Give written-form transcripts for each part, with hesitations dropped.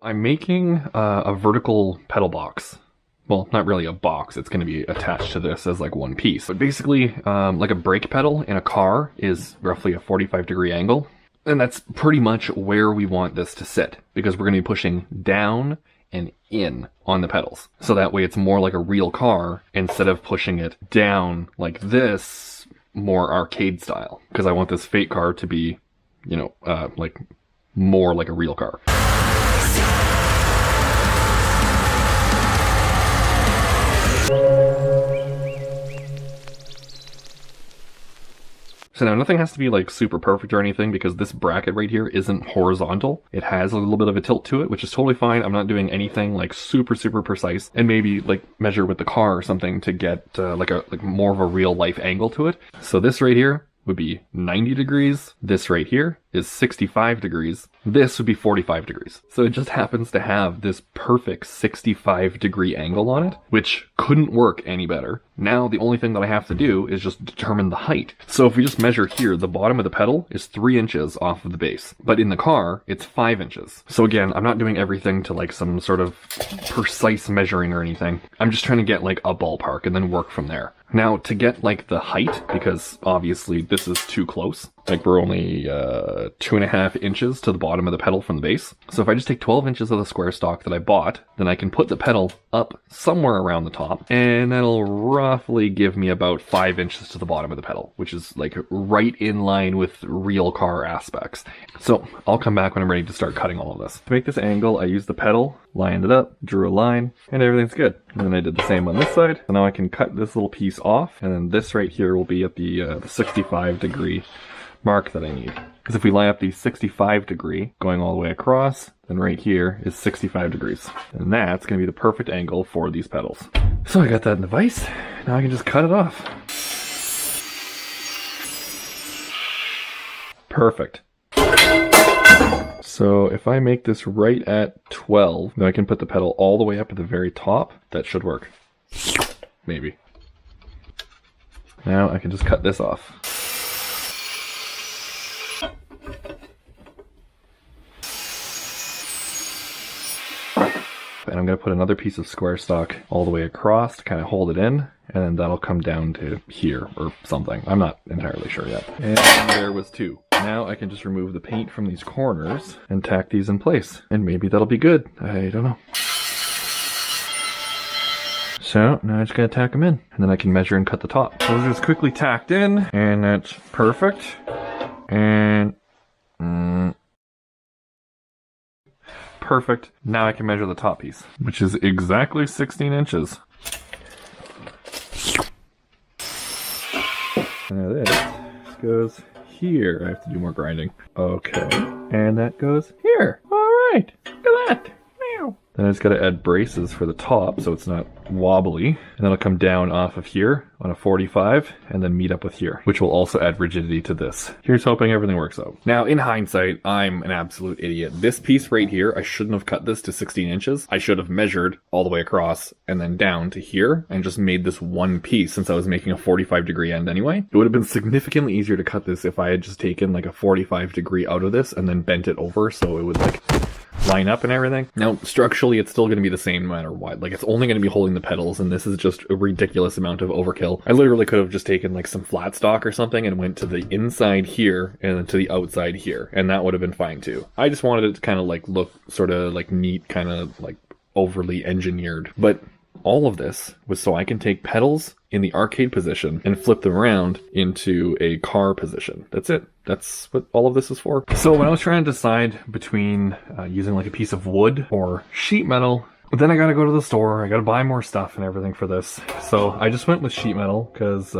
I'm making a vertical pedal box. Well, not really a box, it's going to be attached to this as like one piece. But basically, like a brake pedal in a car is roughly a 45-degree angle. And that's pretty much where we want this to sit, because we're going to be pushing down and in on the pedals. So that way it's more like a real car instead of pushing it down like this, more arcade style. Because I want this fake car to be, you know, like more like a real car. So now nothing has to be like super perfect or anything, because this bracket right here isn't horizontal. It has a little bit of a tilt to it, which is totally fine. I'm not doing anything like super precise, and maybe like measure with the car or something to get like more of a real life angle to it. So this right here would be 90 degrees. This right here is 65 degrees. This would be 45 degrees. So it just happens to have this perfect 65-degree angle on it, which couldn't work any better. Now the only thing that I have to do is just determine the height. So if we just measure here, the bottom of the pedal is 3 inches off of the base, but in the car, it's 5 inches. So again, I'm not doing everything to like some sort of precise measuring or anything. I'm just trying to get like a ballpark and then work from there. Now to get like the height, because obviously this is too close, like we're only 2.5 inches to the bottom of the pedal from the base. So if I just take 12 inches of the square stock that I bought, then I can put the pedal up somewhere around the top, and that'll roughly give me about 5 inches to the bottom of the pedal, which is like right in line with real car aspects. So I'll come back when I'm ready to start cutting all of this. To make this angle, I used the pedal, lined it up, drew a line, and everything's good. And then I did the same on this side. So now I can cut this little piece off, and then this right here will be at the 65-degree mark that I need. Because if we line up the 65-degree going all the way across, then right here is 65 degrees. And that's going to be the perfect angle for these pedals. So I got that in the vise. Now I can just cut it off. Perfect. So if I make this right at 12, then I can put the pedal all the way up at the very top. That should work. Maybe. Now I can just cut this off. And I'm going to put another piece of square stock all the way across to kind of hold it in, and then that'll come down to here or something. I'm not entirely sure yet. And there was 2. Now I can just remove the paint from these corners and tack these in place. And maybe that'll be good. I don't know. So now I just gotta tack them in, and then I can measure and cut the top. So those are just quickly tacked in, and that's perfect. And perfect. Now I can measure the top piece, which is exactly 16 inches. Now this goes here. I have to do more grinding. Okay. And that goes here. All right. Look at that. Meow. Then I just got to add braces for the top so it's not wobbly. And then it'll come down off of here on a 45 and then meet up with here, which will also add rigidity to this. Here's hoping everything works out. Now, in hindsight, I'm an absolute idiot. This piece right here, I shouldn't have cut this to 16 inches. I should have measured all the way across and then down to here and just made this one piece, since I was making a 45-degree end anyway. It would have been significantly easier to cut this if I had just taken like a 45-degree out of this and then bent it over so it would like line up and everything. Now, structurally, it's still going to be the same no matter what. Like, it's only going to be holding the pedals, and this is just a ridiculous amount of overkill. I literally could have just taken like some flat stock or something and went to the inside here and then to the outside here, and that would have been fine too. I just wanted it to kind of like look sort of like neat, kind of like overly engineered. But all of this was so I can take pedals in the arcade position and flip them around into a car position. That's it. That's what all of this is for. So when I was trying to decide between using like a piece of wood or sheet metal, then I gotta go to the store. I gotta buy more stuff and everything for this. So I just went with sheet metal because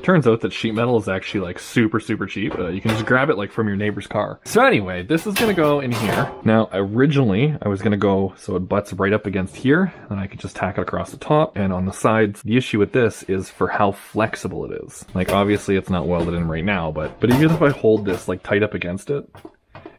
turns out that sheet metal is actually like super cheap. You can just grab it like from your neighbor's car. So anyway, this is gonna go in here. Now originally I was gonna go so it butts right up against here, and I could just tack it across the top and on the sides. The issue with this is for how flexible it is. Like obviously it's not welded in right now, but even if I hold this like tight up against it,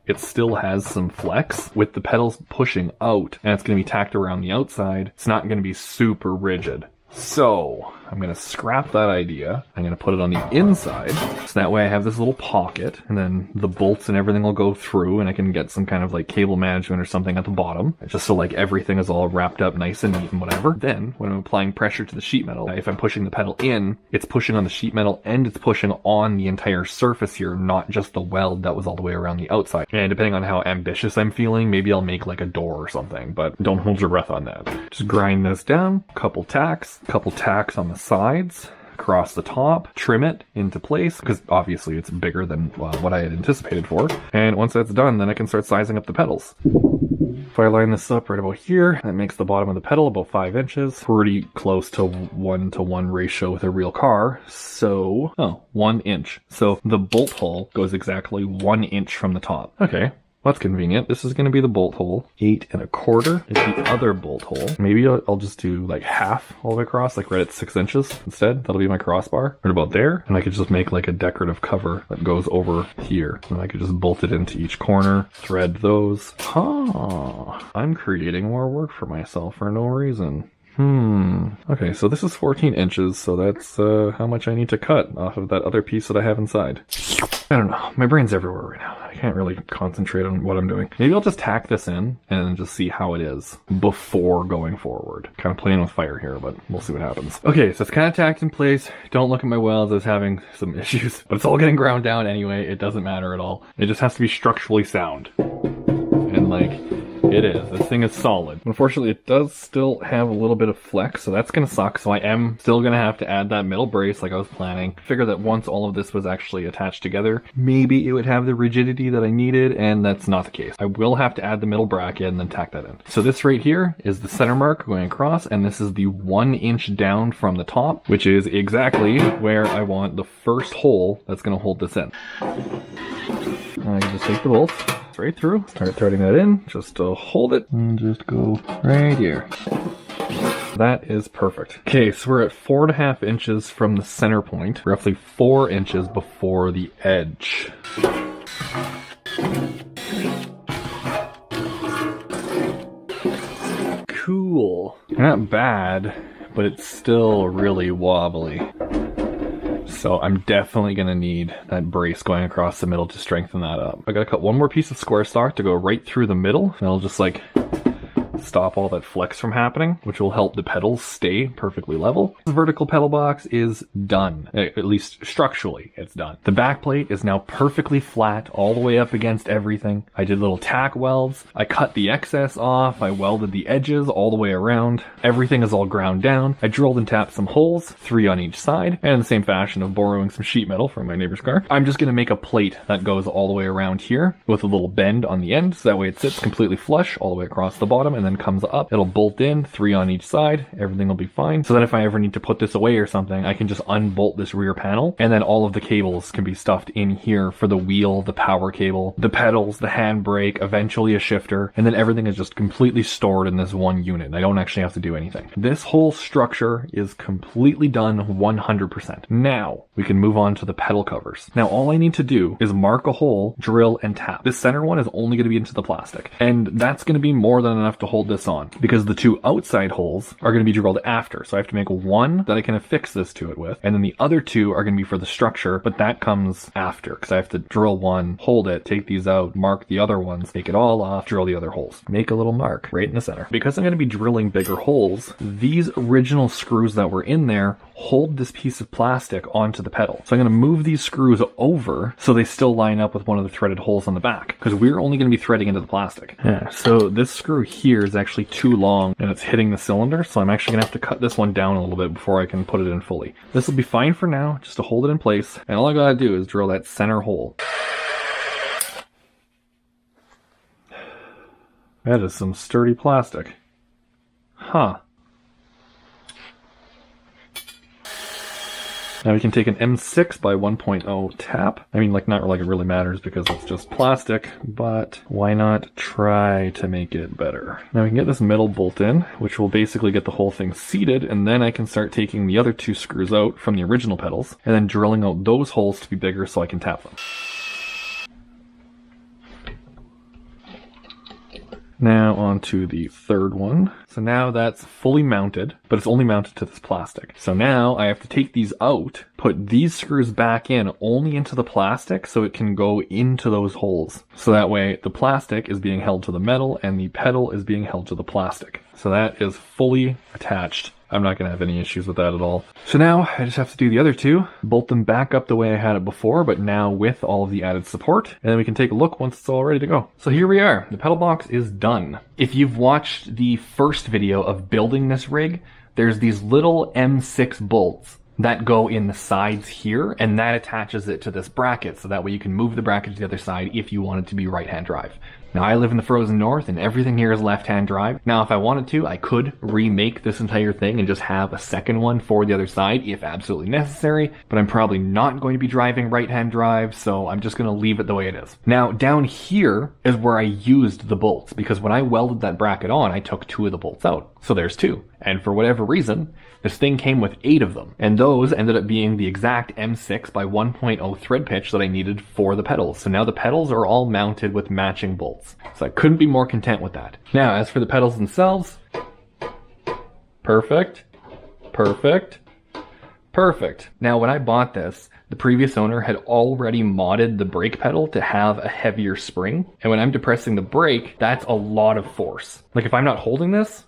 it still has some flex with the pedals pushing out, and it's going to be tacked around the outside. It's not going to be super rigid. So I'm going to scrap that idea. I'm going to put it on the inside, so that way I have this little pocket, and then the bolts and everything will go through, and I can get some kind of like cable management or something at the bottom, just so like everything is all wrapped up nice and neat and whatever. Then, when I'm applying pressure to the sheet metal, if I'm pushing the pedal in, it's pushing on the sheet metal and it's pushing on the entire surface here, not just the weld that was all the way around the outside. And depending on how ambitious I'm feeling, maybe I'll make like a door or something, but don't hold your breath on that. Just grind this down, couple tacks on the sides, across the top, trim it into place, because obviously it's bigger than what I had anticipated for. And once that's done, then I can start sizing up the pedals. If I line this up right about here, that makes the bottom of the pedal about 5 inches. Pretty close to 1-to-1 ratio with a real car. So, 1 inch. So the bolt hole goes exactly 1 inch from the top. Okay. That's convenient. This is going to be the bolt hole. 8 1/4 is the other bolt hole. Maybe I'll just do like half all the way across, like right at 6 inches instead. That'll be my crossbar. Right about there. And I could just make like a decorative cover that goes over here. And I could just bolt it into each corner, thread those. I'm creating more work for myself for no reason. Okay, so this is 14 inches, so that's how much I need to cut off of that other piece that I have inside. I don't know, my brain's everywhere right now. I can't really concentrate on what I'm doing. Maybe I'll just tack this in and just see how it is before going forward. Kind of playing with fire here, but we'll see what happens. Okay, so it's kind of tacked in place. Don't look at my welds, I was having some issues, but it's all getting ground down anyway. It doesn't matter at all. It just has to be structurally sound. And like, it is. This thing is solid. Unfortunately, it does still have a little bit of flex, so that's going to suck. So I am still going to have to add that middle brace like I was planning. Figure that once all of this was actually attached together, maybe it would have the rigidity that I needed, and that's not the case. I will have to add the middle bracket and then tack that in. So this right here is the center mark going across, and this is the 1 inch down from the top, which is exactly where I want the first hole that's going to hold this in. I can just take the bolts right through, start threading that in, just to hold it, and just go right here. That is perfect. Okay, so we're at 4.5 inches from the center point, roughly 4 inches before the edge. Cool. Not bad, but it's still really wobbly. So I'm definitely going to need that brace going across the middle to strengthen that up. I got to cut one more piece of square stock to go right through the middle, and it'll just like stop all that flex from happening, which will help the pedals stay perfectly level. This vertical pedal box is done. At least structurally, it's done. The back plate is now perfectly flat all the way up against everything. I did little tack welds. I cut the excess off. I welded the edges all the way around. Everything is all ground down. I drilled and tapped some holes, 3 on each side, and in the same fashion of borrowing some sheet metal from my neighbor's car, I'm just going to make a plate that goes all the way around here with a little bend on the end, so that way it sits completely flush all the way across the bottom, and then comes up. It'll bolt in, 3 on each side. Everything will be fine. So that if I ever need to put this away or something, I can just unbolt this rear panel, and then all of the cables can be stuffed in here for the wheel, the power cable, the pedals, the handbrake, eventually a shifter, and then everything is just completely stored in this one unit. I don't actually have to do anything. This whole structure is completely done 100%. Now we can move on to the pedal covers. Now all I need to do is mark a hole, drill, and tap. This center one is only going to be into the plastic, and that's going to be more than enough to hold this on, because the 2 outside holes are going to be drilled after. So I have to make one that I can affix this to it with, and then the other 2 are going to be for the structure, but that comes after, because I have to drill one, hold it, take these out, mark the other ones, take it all off, drill the other holes. Make a little mark right in the center. Because I'm going to be drilling bigger holes, these original screws that were in there hold this piece of plastic onto the pedal. So I'm going to move these screws over so they still line up with one of the threaded holes on the back, because we're only going to be threading into the plastic. Yeah, so this screw here is actually too long and it's hitting the cylinder, so I'm actually going to have to cut this one down a little bit before I can put it in fully. This will be fine for now, just to hold it in place, and all I gotta do is drill that center hole. That is some sturdy plastic. Huh. Now we can take an M6 by 1.0 tap. I mean, like, not like it really matters because it's just plastic, but why not try to make it better? Now we can get this middle bolt in, which will basically get the whole thing seated, and then I can start taking the other 2 screws out from the original pedals, and then drilling out those holes to be bigger so I can tap them. Now onto the third one. So now that's fully mounted, but it's only mounted to this plastic. So now I have to take these out, put these screws back in only into the plastic so it can go into those holes. So that way the plastic is being held to the metal and the pedal is being held to the plastic. So that is fully attached. I'm not going to have any issues with that at all. So now I just have to do the other two, bolt them back up the way I had it before, but now with all of the added support, and then we can take a look once it's all ready to go. So here we are. The pedal box is done. If you've watched the first video of building this rig, there's these little M6 bolts that go in the sides here, and that attaches it to this bracket, so that way you can move the bracket to the other side if you want it to be right-hand drive. Now, I live in the frozen north, and everything here is left-hand drive. Now, if I wanted to, I could remake this entire thing and just have a second one for the other side if absolutely necessary, but I'm probably not going to be driving right-hand drive, so I'm just going to leave it the way it is. Now, down here is where I used the bolts, because when I welded that bracket on, I took 2 of the bolts out. So there's 2. And for whatever reason, this thing came with 8 of them, and those ended up being the exact M6 by 1.0 thread pitch that I needed for the pedals. So now the pedals are all mounted with matching bolts. So I couldn't be more content with that. Now, as for the pedals themselves, perfect, perfect, perfect. Now, when I bought this, the previous owner had already modded the brake pedal to have a heavier spring, and when I'm depressing the brake, that's a lot of force. Like, if I'm not holding this,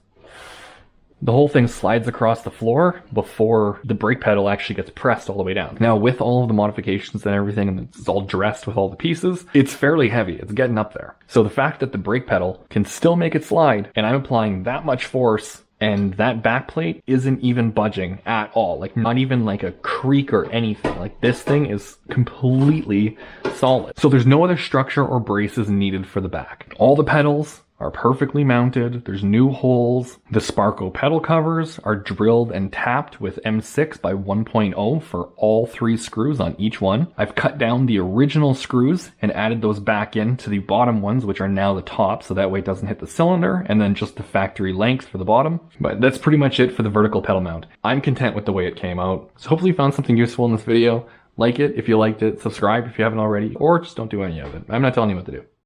the whole thing slides across the floor before the brake pedal actually gets pressed all the way down. Now, with all of the modifications and everything, and it's all dressed with all the pieces, it's fairly heavy. It's getting up there. So the fact that the brake pedal can still make it slide, and I'm applying that much force, and that back plate isn't even budging at all. Like, not even like a creak or anything. Like, this thing is completely solid. So there's no other structure or braces needed for the back. All the pedals are perfectly mounted. There's new holes. The Sparco pedal covers are drilled and tapped with M6 by 1.0 for all 3 screws on each one. I've cut down the original screws and added those back in to the bottom ones, which are now the top, so that way it doesn't hit the cylinder, and then just the factory length for the bottom. But that's pretty much it for the vertical pedal mount. I'm content with the way it came out. So hopefully you found something useful in this video. Like it if you liked it, subscribe if you haven't already, or just don't do any of it. I'm not telling you what to do.